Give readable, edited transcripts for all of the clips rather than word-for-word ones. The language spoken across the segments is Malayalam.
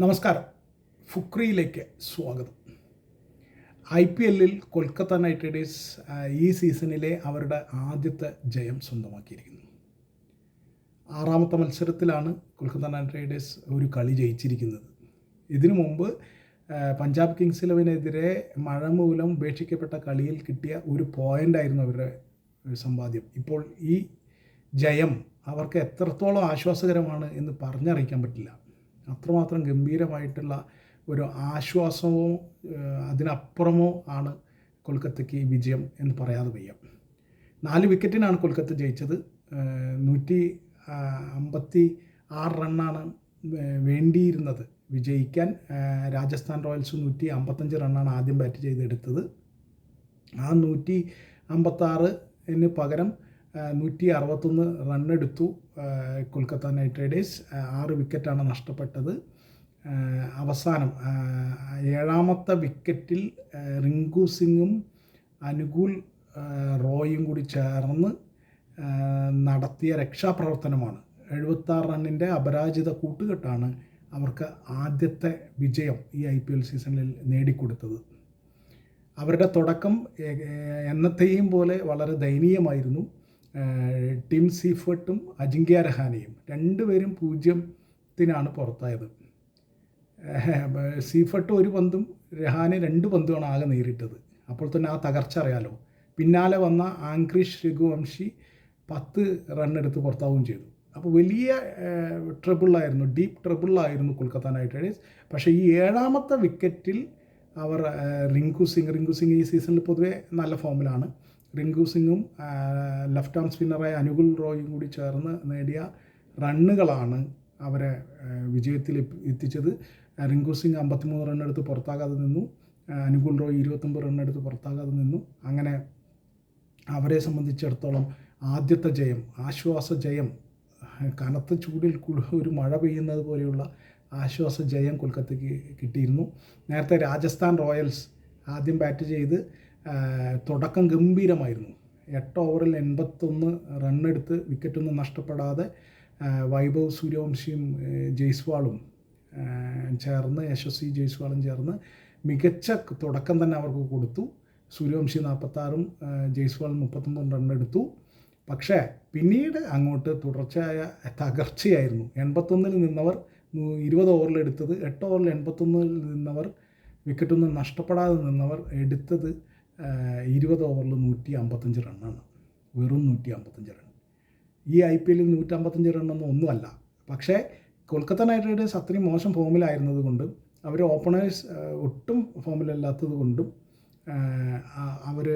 നമസ്കാരം. ഫുക്രിയിലേക്ക് സ്വാഗതം. IPL-ൽ കൊൽക്കത്ത നൈറ്റ് റൈഡേഴ്സ് ഈ സീസണിലെ അവരുടെ ആദ്യത്തെ ജയം സ്വന്തമാക്കിയിരിക്കുന്നു. 6ാമത്തെ മത്സരത്തിലാണ് കൊൽക്കത്ത നൈറ്റ് റൈഡേഴ്സ് ഒരു കളി ജയിച്ചിരിക്കുന്നത്. ഇതിനു മുമ്പ് പഞ്ചാബ് കിങ്സ് 11-നെതിരെ മഴ മൂലം ഉപേക്ഷിക്കപ്പെട്ട കളിയിൽ കിട്ടിയ ഒരു പോയിൻ്റായിരുന്നു അവരുടെ സമ്പാദ്യം. ഇപ്പോൾ ഈ ജയം അവർക്ക് എത്രത്തോളം ആശ്വാസകരമാണ് എന്ന് പറഞ്ഞറിയിക്കാൻ പറ്റില്ല. അത്രമാത്രം ഗംഭീരമായിട്ടുള്ള ഒരു ആശ്വാസമോ അതിനപ്പുറമോ ആണ് കൊൽക്കത്തയ്ക്ക് ഈ വിജയം എന്ന് പറയാതെ വയ്യ. 4 വിക്കറ്റിനാണ് കൊൽക്കത്ത ജയിച്ചത്. 156 റണ്ണാണ് വേണ്ടിയിരുന്നത് വിജയിക്കാൻ. രാജസ്ഥാൻ റോയൽസ് 155 റണ്ണാണ് ആദ്യം ബാറ്റ് ചെയ്തെടുത്തത്. ആ 156 പകരം 161 റണ്ണെടുത്തു കൊൽക്കത്ത നൈറ്റ് റൈഡേഴ്സ്. 6 വിക്കറ്റാണ് നഷ്ടപ്പെട്ടത്. അവസാനം 7ാമത്തെ വിക്കറ്റിൽ റിങ്കു സിംഗും അനുകൂൽ റോയും കൂടി ചേർന്ന് നടത്തിയ രക്ഷാപ്രവർത്തനമാണ് 76 റണ്ണിൻ്റെ അപരാജിത കൂട്ടുകെട്ടാണ് അവർക്ക് ആദ്യത്തെ വിജയം ഈ IPL സീസണിൽ നേടിക്കൊടുത്തത്. അവരുടെ തുടക്കം എന്നത്തെയും പോലെ വളരെ ദയനീയമായിരുന്നു. ടിം സീഫർട്ടും അജിങ്ക്യ രഹാനെയും രണ്ടുപേരും 0-ന് പുറത്തായത്. സീഫർട്ട് 1 പന്തും രഹാനെ 2 പന്തുമാണ് ആകെ നേരിട്ടത്. അപ്പോൾ തന്നെ ആ തകർച്ച അറിയാലോ. പിന്നാലെ വന്ന ആംഗ്രീഷ് രഘുവംശി 10 റണ്ണെടുത്ത് പുറത്താവുകയും ചെയ്തു. അപ്പോൾ വലിയ ട്രബിളായിരുന്നു, ഡീപ്പ് ട്രബിളായിരുന്നു കൊൽക്കത്ത നൈറ്റ് റൈഡേഴ്സ്. പക്ഷേ ഈ 7ാമത്തെ വിക്കറ്റിൽ അവർ റിങ്കു സിംഗ് ഈ സീസണിൽ പൊതുവെ നല്ല ഫോമിലാണ്. റിങ്കു സിംഗും ലെഫ്റ്റ് ആം സ്പിന്നറായ അനുകുൽ റോയും കൂടി ചേർന്ന് നേടിയ റണ്ണുകളാണ് അവരെ വിജയത്തിൽ എത്തിച്ചത്. റിങ്കു സിംഗ് 53 റണ്ണെടുത്ത് പുറത്താകാതെ നിന്നു. അനുകുൽ റോയ് 29 റണ്ണെടുത്ത് പുറത്താകാതെ നിന്നു. അങ്ങനെ അവരെ സംബന്ധിച്ചിടത്തോളം ആദ്യത്തെ ജയം, ആശ്വാസ ജയം, കനത്ത ചൂടിൽ ഒരു മഴ പെയ്യുന്നത് പോലെയുള്ള ആശ്വാസ ജയം കൊൽക്കത്തയ്ക്ക് കിട്ടിയിരുന്നു. നേരത്തെ രാജസ്ഥാൻ റോയൽസ് ആദ്യം ബാറ്റ് ചെയ്ത് തുടക്കം ഗംഭീരമായിരുന്നു. 8 ഓവറിൽ 81 റണ്ണെടുത്ത് വിക്കറ്റൊന്നും നഷ്ടപ്പെടാതെ വൈഭവ് സൂര്യവംശിയും ജയ്സ്വാളും ചേർന്ന്, യശസ്വി ജയ്സ്വാളും ചേർന്ന് മികച്ച തുടക്കം തന്നെ അവർക്ക് കൊടുത്തു. സൂര്യവംശി 46ഉം ജയ്സ്വാളും 39 റണ്ണെടുത്തു. പക്ഷേ പിന്നീട് അങ്ങോട്ട് തുടർച്ചയായ തകർച്ചയായിരുന്നു. 81-ൽ നിന്നവർ 20 ഓവറിലെടുത്തത്, 8 ഓവറിൽ 81-ൽ നിന്നവർ വിക്കറ്റൊന്നും നഷ്ടപ്പെടാതെ നിന്നവർ എടുത്തത് 20 ഓവറിൽ 155 റണ്ണാണ്. വെറും 155 റൺ. ഈ IPL-ൽ 155 റണ്ണൊന്നും ഒന്നുമല്ല. പക്ഷേ കൊൽക്കത്ത നൈറ്റ് റൈഡേഴ്സ് അത്രയും മോശം ഫോമിലായിരുന്നത് കൊണ്ടും അവർ ഓപ്പണേഴ്സ് ഒട്ടും ഫോമിലല്ലാത്തത് കൊണ്ടും അവർ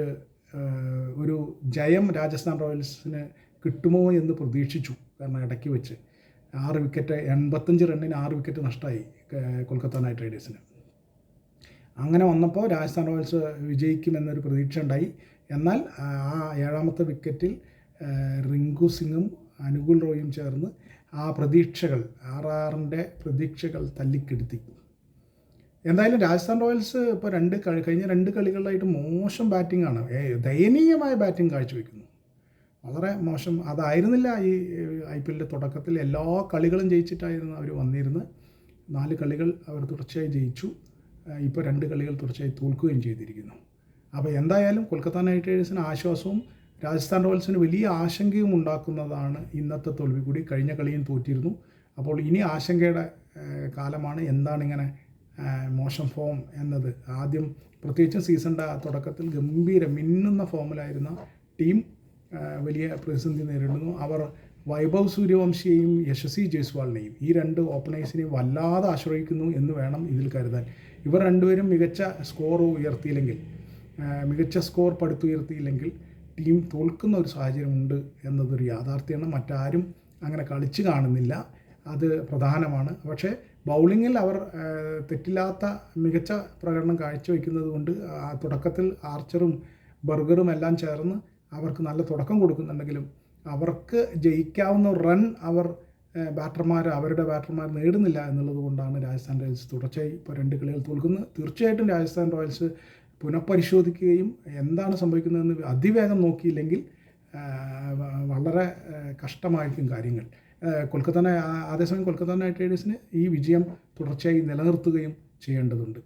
ഒരു ജയം രാജസ്ഥാൻ റോയൽസിന് കിട്ടുമോ എന്ന് പ്രതീക്ഷിച്ചു. കാരണം ഇടയ്ക്ക് വെച്ച് 6 വിക്കറ്റ് 85 റണ്ണിന് 6 വിക്കറ്റ് നഷ്ടമായി കൊൽക്കത്ത നൈറ്റ് റൈഡേഴ്സിന്. അങ്ങനെ വന്നപ്പോൾ രാജസ്ഥാൻ റോയൽസ് വിജയിക്കുമെന്നൊരു പ്രതീക്ഷ ഉണ്ടായി. എന്നാൽ ആ 7ാമത്തെ വിക്കറ്റിൽ റിങ്കു സിംഗും അനുകുൽ റോയും ചേർന്ന് ആ പ്രതീക്ഷകൾ, RRൻ്റെ പ്രതീക്ഷകൾ തല്ലിക്കെടുത്തി. എന്തായാലും രാജസ്ഥാൻ റോയൽസ് ഇപ്പോൾ കഴിഞ്ഞ 2 കളികളിലായിട്ട് മോശം ബാറ്റിംഗാണ്, ദയനീയമായ ബാറ്റിംഗ് കാഴ്ചവെക്കുന്നു. വളരെ മോശം. അതായിരുന്നില്ല ഈ IPL-ൻ്റെ തുടക്കത്തിൽ. എല്ലാ കളികളും ജയിച്ചിട്ടായിരുന്നു അവർ വന്നിരുന്നത്. 4 കളികൾ അവർ തുടർച്ചയായി ജയിച്ചു. ഇപ്പോൾ 2 കളികൾ തുടർച്ചയായി തോൽക്കുകയും ചെയ്തിരിക്കുന്നു. അപ്പോൾ എന്തായാലും കൊൽക്കത്ത നൈറ്റ് റൈഡേഴ്സിന് ആശ്വാസവും രാജസ്ഥാൻ റോയൽസിന് വലിയ ആശങ്കയും ഉണ്ടാക്കുന്നതാണ് ഇന്നത്തെ തോൽവി കൂടി. കഴിഞ്ഞ കളിയും തോറ്റിരുന്നു. അപ്പോൾ ഇനി ആശങ്കയുടെ കാലമാണ്. എന്താണിങ്ങനെ മോശം ഫോം എന്നത്. ആദ്യം പ്രത്യേകിച്ചും സീസണിൻ്റെ തുടക്കത്തിൽ മിന്നുന്ന ഫോമിലായിരുന്ന ടീം വലിയ പ്രതിസന്ധി നേരിടുന്നു. അവർ വൈഭവ് സൂര്യവംശിയെയും യശസ്വി ജയ്സ്വാളിനെയും, ഈ 2 ഓപ്പണേഴ്സിനെയും വല്ലാതെ ആശ്രയിക്കുന്നു എന്ന് വേണം ഇതിൽ കരുതാൻ. ഇവർ രണ്ടുപേരും മികച്ച സ്കോർ പടുത്തുയർത്തിയില്ലെങ്കിൽ ടീം തോൽക്കുന്ന ഒരു സാഹചര്യമുണ്ട് എന്നതൊരു യാഥാർത്ഥ്യമാണ്. മറ്റാരും അങ്ങനെ കളിച്ച് കാണുന്നില്ല, അത് പ്രധാനമാണ്. പക്ഷേ ബൗളിങ്ങിൽ അവർ തെറ്റില്ലാത്ത മികച്ച പ്രകടനം കാഴ്ചവെക്കുന്നത് കൊണ്ട് തുടക്കത്തിൽ ആർച്ചറും ബർഗറും എല്ലാം ചേർന്ന് അവർക്ക് നല്ല തുടക്കം കൊടുക്കുന്നുണ്ടെങ്കിലും അവർക്ക് ജയിക്കാവുന്ന റൺ അവരുടെ ബാറ്റർമാർ നേടുന്നില്ല എന്നുള്ളത് കൊണ്ടാണ് രാജസ്ഥാൻ റോയൽസ് തുടർച്ചയായി ഇപ്പോൾ 2 കളികൾ തോൽക്കുന്നത്. തീർച്ചയായിട്ടും രാജസ്ഥാൻ റോയൽസ് പുനഃപരിശോധിക്കുകയും എന്താണ് സംഭവിക്കുന്നതെന്ന് അതിവേഗം നോക്കിയില്ലെങ്കിൽ വളരെ കഷ്ടമായിരിക്കും കാര്യങ്ങൾ. അതേസമയം കൊൽക്കത്ത നൈറ്റ് റൈഡേഴ്സിന് ഈ വിജയം തുടർച്ചയായി നിലനിർത്തുകയും ചെയ്യേണ്ടതുണ്ട്.